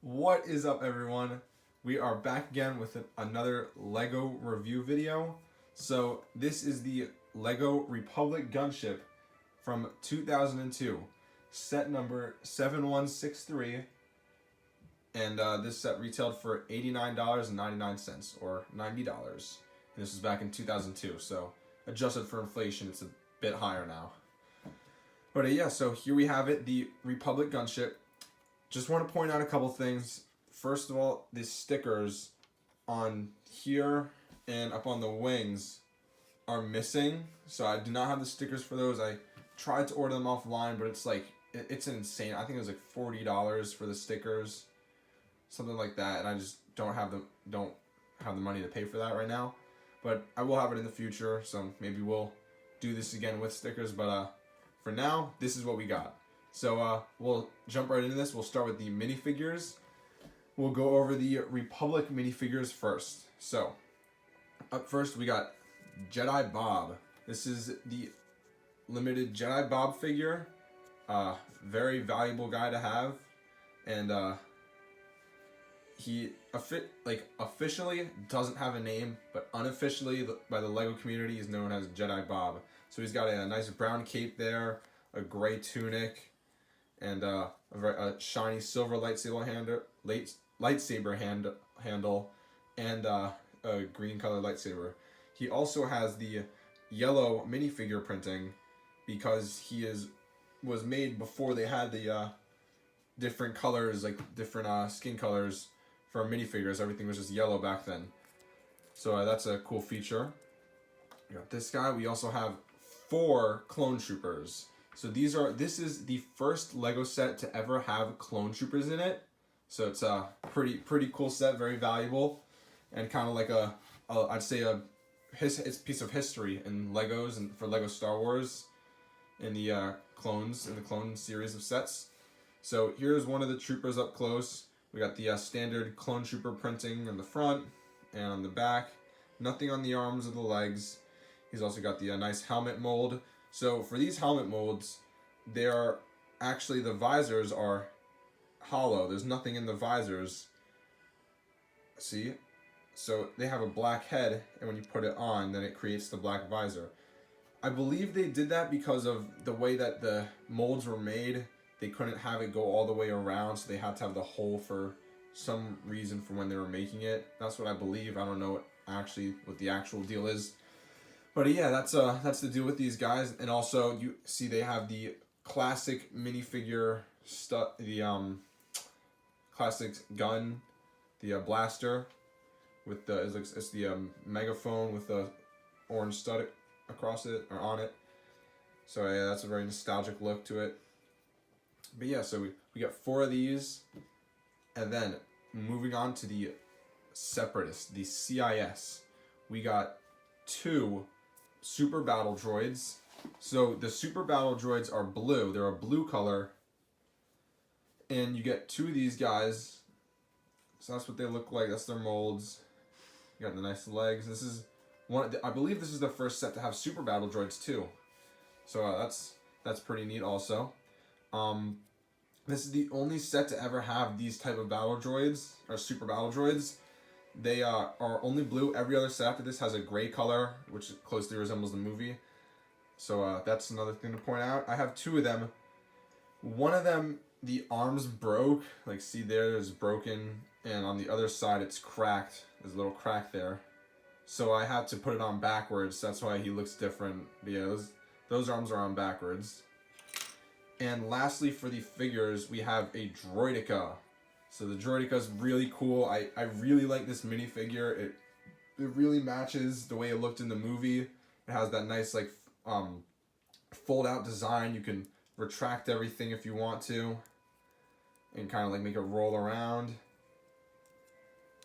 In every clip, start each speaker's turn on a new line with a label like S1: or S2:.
S1: What is up, everyone? We are back again with another LEGO review video. So this is the LEGO Republic Gunship from 2002, set number 7163, and this set retailed for $89.99 or $90. And this was back in 2002, so adjusted for inflation, it's a bit higher now. But yeah, so here we have it, the Republic Gunship. Just want to point out a couple things. First of all, the stickers on here and up on the wings are missing. So I do not have the stickers for those. I tried to order them offline, but it's insane. I think it was like $40 for the stickers, something like that, and I just don't have the money to pay for that right now. But I will have it in the future, so maybe we'll do this again with stickers. But for now, this is what we got. So we'll jump right into this. We'll start with the minifigures. We'll go over the Republic minifigures first. So up first we got Jedi Bob. This is the limited Jedi Bob figure. Very valuable guy to have, and he officially doesn't have a name, but unofficially by the LEGO community he's known as Jedi Bob. So he's got a nice brown cape there, a gray tunic, and a shiny silver lightsaber handle, and a green color lightsaber. He also has the yellow minifigure printing because was made before they had the different colors, like different skin colors for minifigures. Everything was just yellow back then. So that's a cool feature. We got this guy. We also have 4 clone troopers. So this is the first LEGO set to ever have clone troopers in it. So it's a pretty cool set, very valuable, and kind of like I'd say it's a piece of history in LEGOs and for LEGO Star Wars in the clone series of sets. So here's one of the troopers up close. We got the standard clone trooper printing on the front and on the back. Nothing on the arms or the legs. He's also got the nice helmet mold. So for these helmet molds, the visors are hollow. There's nothing in the visors. See? So they have a black head, and when you put it on, then it creates the black visor. I believe they did that because of the way that the molds were made. They couldn't have it go all the way around, so they had to have the hole for some reason for when they were making it. That's what I believe. I don't know what the actual deal is. But yeah, that's the deal with these guys. And also, you see they have the classic minifigure classic gun, the blaster with it's the megaphone with the orange stud across it or on it. So yeah, that's a very nostalgic look to it. But yeah, so we got 4 of these, and then moving on to the Separatists, the CIS, we got 2 Super Battle Droids. So the Super Battle Droids are blue. They're a blue color. And you get 2 of these guys. So that's what they look like. That's their molds. You got the nice legs. This is I believe this is the first set to have Super Battle Droids too. So that's pretty neat also. This is the only set to ever have these type of battle droids, or Super Battle Droids. They are only blue. Every other set after this has a gray color, which closely resembles the movie. So that's another thing to point out. I have 2 of them. One of them, the arms broke. Like, see there's broken. And on the other side, it's cracked. There's a little crack there. So I had to put it on backwards. That's why he looks different. But yeah, those arms are on backwards. And lastly, for the figures, we have a Droid Akha. So the Droid Akha is really cool. I really like this minifigure. It really matches the way it looked in the movie. It has that nice fold out design. You can retract everything if you want to, and kind of make it roll around.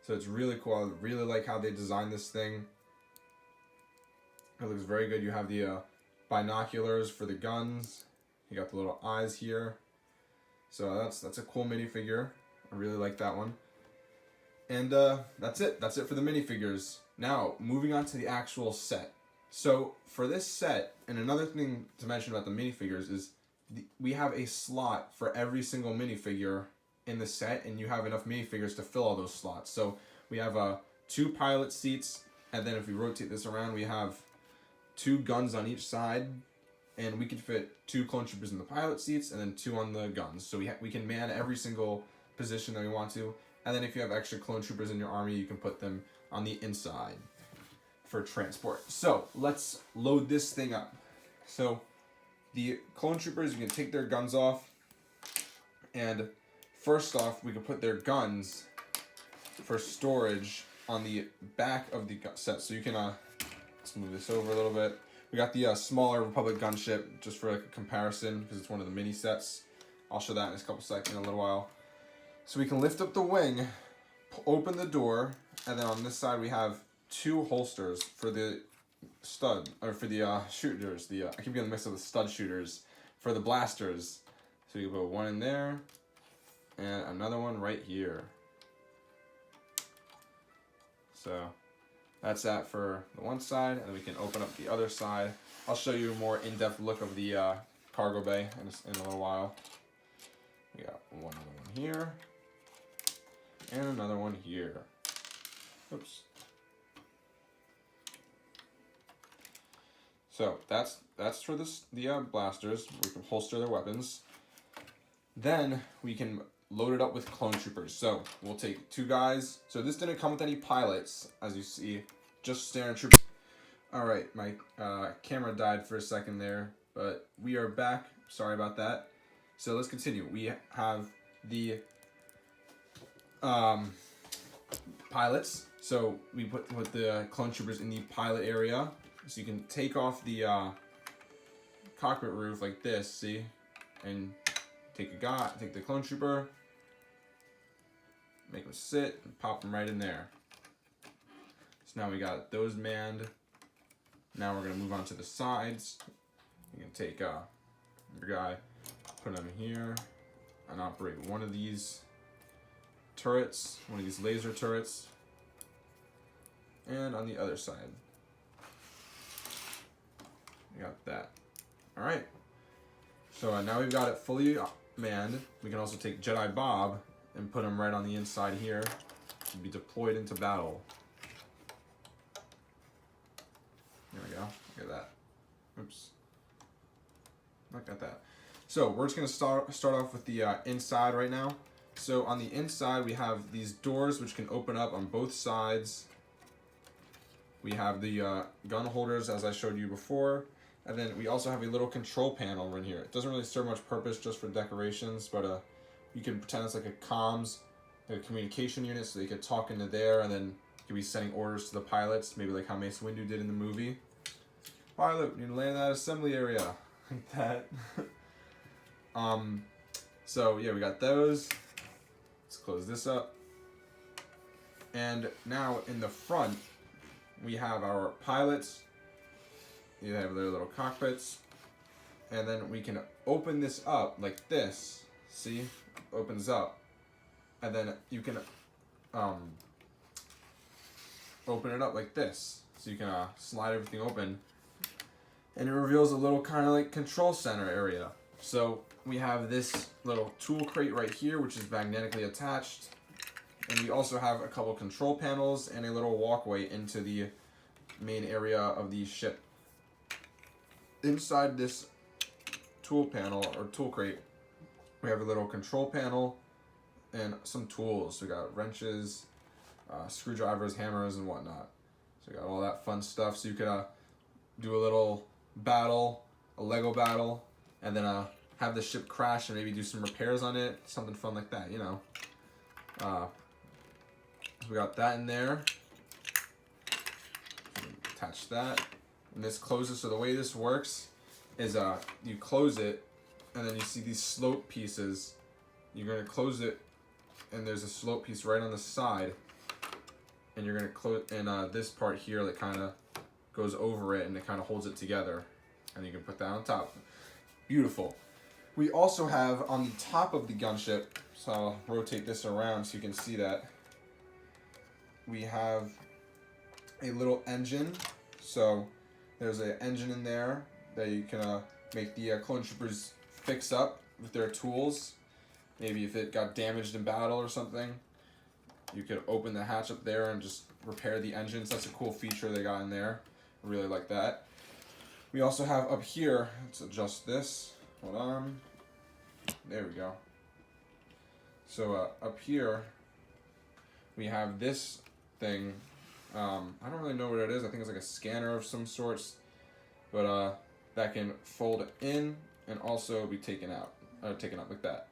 S1: So it's really cool. I really like how they designed this thing. It looks very good. You have the binoculars for the guns. You got the little eyes here. So that's a cool minifigure. I really like that one. And that's it. That's it for the minifigures. Now, moving on to the actual set. So for this set, and another thing to mention about the minifigures is we have a slot for every single minifigure in the set, and you have enough minifigures to fill all those slots. So we have 2 pilot seats, and then if we rotate this around, we have 2 guns on each side, and we can fit 2 clone troopers in the pilot seats, and then 2 on the guns. So we can man every single position that we want to, and then if you have extra clone troopers in your army, you can put them on the inside for transport. So let's load this thing up. So the clone troopers, you can take their guns off, and first off, we can put their guns for storage on the back of the set. So you can, let's move this over a little bit. We got the smaller Republic gunship, just for like a comparison, because it's one of the mini sets. I'll show that in a couple seconds, in a little while. So we can lift up the wing, open the door, and then on this side we have 2 holsters for the stud, or for the shooters. I keep getting mixed up with stud shooters for the blasters. So you put one in there, and another one right here. So that's that for the one side, and then we can open up the other side. I'll show you a more in-depth look of the cargo bay in a little while. We got one other one here, and another one here. Oops. So that's for the blasters. We can holster their weapons. Then we can load it up with clone troopers. So we'll take 2 guys. So this didn't come with any pilots, as you see, just standard troopers. All right, my camera died for a second there, but we are back. Sorry about that. So let's continue. We have the pilots. So we put the clone troopers in the pilot area. So you can take off the cockpit roof like this, see? And take the clone trooper, make them sit, and pop them right in there. So now we got those manned. Now we're gonna move on to the sides. You can take your guy, put him here, and operate one of these turrets, one of these laser turrets, and on the other side. We got that. All right. So now we've got it fully manned. We can also take Jedi Bob and put him right on the inside here to be deployed into battle. There we go. Look at that. Oops. Look at that. So we're just gonna start off with the inside right now. So on the inside we have these doors which can open up on both sides. We have the gun holders as I showed you before. And then we also have a little control panel right here. It doesn't really serve much purpose, just for decorations, but you can pretend it's like a comms, like a communication unit, so they could talk into there, and then you could be sending orders to the pilots, maybe like how Mace Windu did in the movie. Pilot, you need to land in that assembly area, like that. So yeah, we got those. Let's close this up. And now in the front, we have our pilots. You have their little cockpits, and then we can open this up like this. See, opens up, and then you can open it up like this. So you can slide everything open, and it reveals a little kind of like control center area. So we have this little tool crate right here, which is magnetically attached, and we also have a couple control panels and a little walkway into the main area of the ship. Inside this tool panel or tool crate, we have a little control panel and some tools. So we got wrenches, screwdrivers, hammers, and whatnot. So we got all that fun stuff. So you could do a little battle, a Lego battle, and then have the ship crash and maybe do some repairs on it, something fun like that, you know. So we got that in there. Attach that. And this closes. So the way this works is you close it, and then you see these slope pieces. You're going to close it, and there's a slope piece right on the side, and you're going to close, and this part here that kind of goes over it, and it kind of holds it together, and you can put that on top. Beautiful. We also have on the top of the gunship, so I'll rotate this around so you can see that, we have a little engine. So there's an engine in there that you can make the clone troopers fix up with their tools. maybe if it got damaged in battle or something, you could open the hatch up there and just repair the engines. That's a cool feature they got in there. I really like that. We also have up here, let's adjust this. Hold on. There we go. So up here, we have this thing. I don't really know what it is. I think it's like a scanner of some sorts. But that can fold in and also be taken out like that.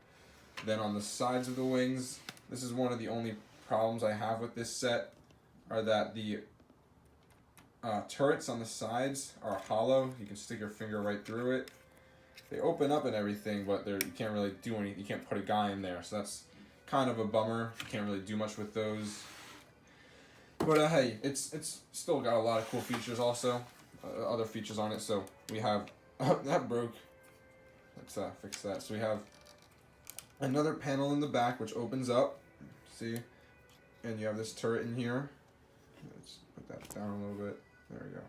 S1: Then on the sides of the wings, this is one of the only problems I have with this set, are that the turrets on the sides are hollow. You can stick your finger right through it. They open up and everything, but you can't really do anything. You can't put a guy in there, so that's kind of a bummer. You can't really do much with those. But hey, it's still got a lot of cool features also, other features on it. So we have, that broke. Let's fix that. So we have another panel in the back which opens up, see? And you have this turret in here. Let's put that down a little bit. There we go.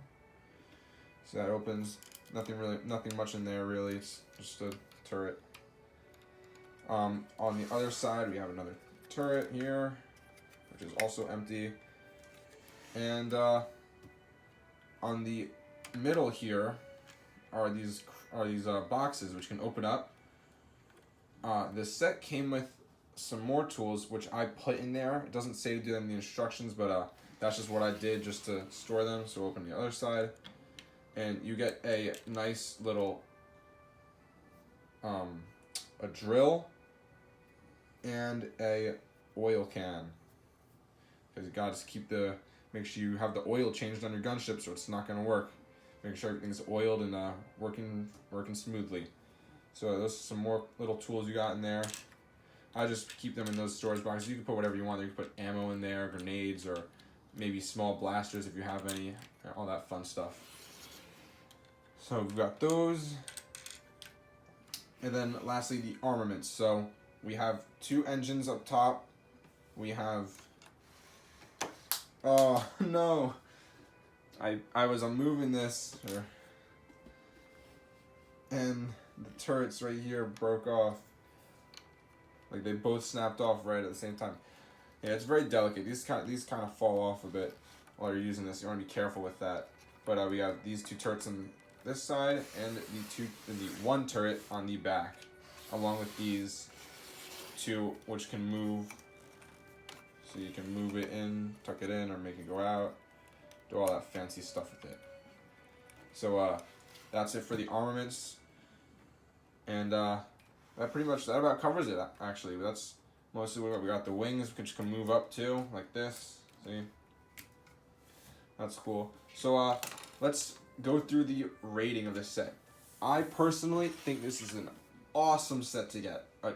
S1: So that opens. Nothing much in there really. It's just a turret. On the other side, we have another turret here, which is also empty. And on the middle here are these boxes which can open up. The set came with some more tools which I put in there. It doesn't say to do them in the instructions, but that's just what I did just to store them. So open the other side, and you get a nice little a drill and a oil can, because you gotta just make sure you have the oil changed on your gunship, so it's not gonna work. Make sure everything's oiled and working smoothly. So those are some more little tools you got in there. I just keep them in those storage boxes. You can put whatever you want. You can put ammo in there, grenades, or maybe small blasters if you have any, all that fun stuff. So we've got those. And then lastly, the armaments. So we have 2 engines up top. We have, oh no, I was unmoving this, and the turrets right here broke off. Like they both snapped off right at the same time. Yeah, it's very delicate. These kind of fall off a bit while you're using this. You want to be careful with that. But we have these 2 turrets on this side and the 1 turret on the back, along with these 2 which can move. So you can move it in, tuck it in, or make it go out. Do all that fancy stuff with it. So that's it for the armaments. And that about covers it, actually. That's mostly what we got. The wings, which can move up too, like this. See? That's cool. So let's go through the rating of this set. I personally think this is an awesome set to get. A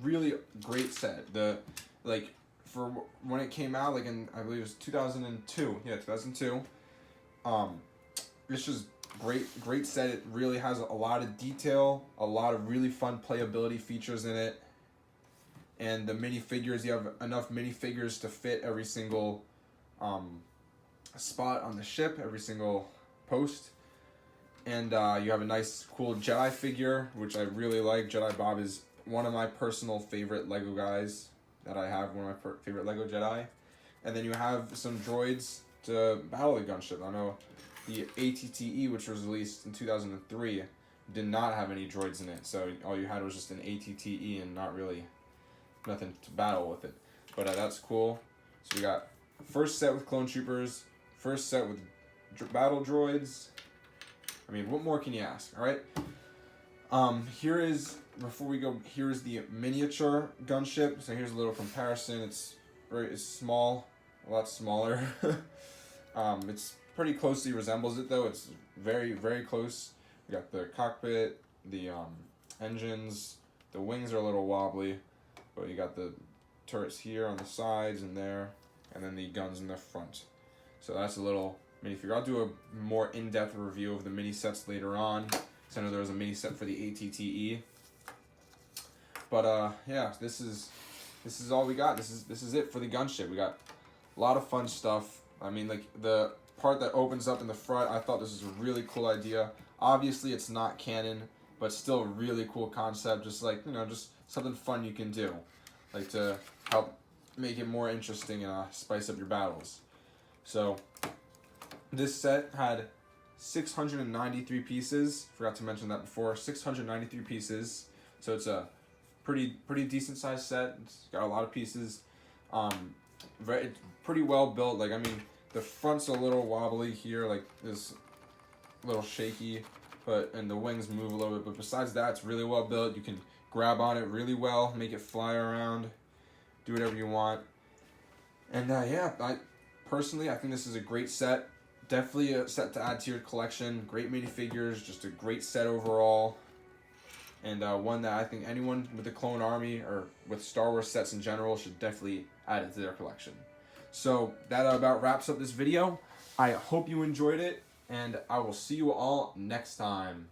S1: really great set. For when it came out, like in, I believe it was 2002. Yeah, 2002. It's just great set. It really has a lot of detail, a lot of really fun playability features in it. And the minifigures, you have enough minifigures to fit every single spot on the ship, every single post. And you have a nice, cool Jedi figure, which I really like. Jedi Bob is one of my personal favorite Lego guys that I have, one of my favorite Lego Jedi. And then you have some droids to battle the gunship. I know the ATTE, which was released in 2003, did not have any droids in it. So all you had was just an ATTE and nothing to battle with it. But that's cool. So we got first set with clone troopers, first set with battle droids. I mean, what more can you ask, all right? Before we go, here's the miniature gunship. So here's a little comparison. It's small, a lot smaller. It's pretty closely resembles it though. It's very, very close. We got the cockpit, the engines, the wings are a little wobbly, but you got the turrets here on the sides and there, and then the guns in the front. So that's a little minifigure. I'll do a more in-depth review of the mini sets later on, because I know there was a mini set for the ATTE. But yeah, this is all we got. This is it for the gunship. We got a lot of fun stuff. I mean, like the part that opens up in the front, I thought this was a really cool idea. Obviously, it's not canon, but still a really cool concept. Just like, just something fun you can do, like to help make it more interesting and spice up your battles. So this set had 693 pieces. Forgot to mention that before. 693 pieces. So it's a pretty decent sized set. It's got a lot of pieces. It's pretty well built. Like, I mean, the front's a little wobbly here, like this, a little shaky, and the wings move a little bit. But besides that, it's really well built. You can grab on it really well, make it fly around, do whatever you want. And yeah, I think this is a great set. Definitely a set to add to your collection. Great minifigures, just a great set overall. And one that I think anyone with the Clone Army or with Star Wars sets in general should definitely add it to their collection. So that about wraps up this video. I hope you enjoyed it, and I will see you all next time.